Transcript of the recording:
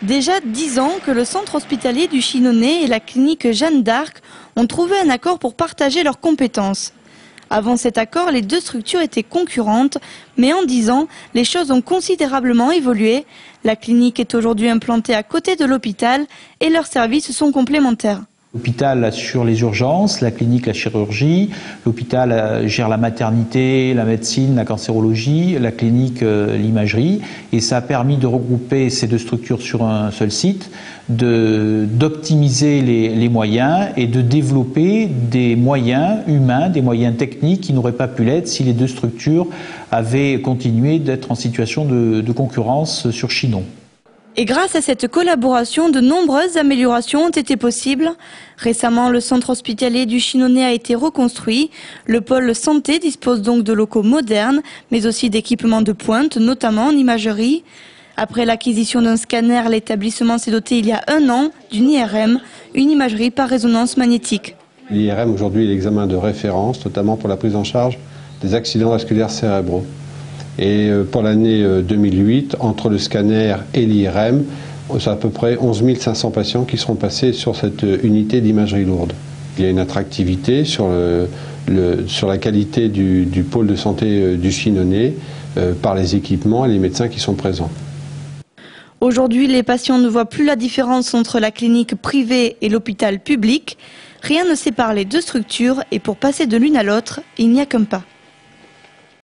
Déjà 10 ans que le centre hospitalier du Chinonais et la clinique Jeanne d'Arc ont trouvé un accord pour partager leurs compétences. Avant cet accord, les deux structures étaient concurrentes, mais en 10 ans, les choses ont considérablement évolué. La clinique est aujourd'hui implantée à côté de l'hôpital et leurs services sont complémentaires. L'hôpital assure les urgences, la clinique la chirurgie, l'hôpital gère la maternité, la médecine, la cancérologie, la clinique l'imagerie. Et ça a permis de regrouper ces deux structures sur un seul site, d'optimiser les moyens et de développer des moyens humains, des moyens techniques qui n'auraient pas pu l'être si les deux structures avaient continué d'être en situation de concurrence sur Chinon. Et grâce à cette collaboration, de nombreuses améliorations ont été possibles. Récemment, le centre hospitalier du Chinonais a été reconstruit. Le pôle santé dispose donc de locaux modernes, mais aussi d'équipements de pointe, notamment en imagerie. Après l'acquisition d'un scanner, l'établissement s'est doté il y a 1 an d'une IRM, une imagerie par résonance magnétique. L'IRM aujourd'hui est l'examen de référence, notamment pour la prise en charge des accidents vasculaires cérébraux. Et pour l'année 2008, entre le scanner et l'IRM, c'est à peu près 11 500 patients qui seront passés sur cette unité d'imagerie lourde. Il y a une attractivité sur la qualité du pôle de santé du Chinonais par les équipements et les médecins qui sont présents. Aujourd'hui, les patients ne voient plus la différence entre la clinique privée et l'hôpital public. Rien ne sépare les deux structures et pour passer de l'une à l'autre, il n'y a qu'un pas.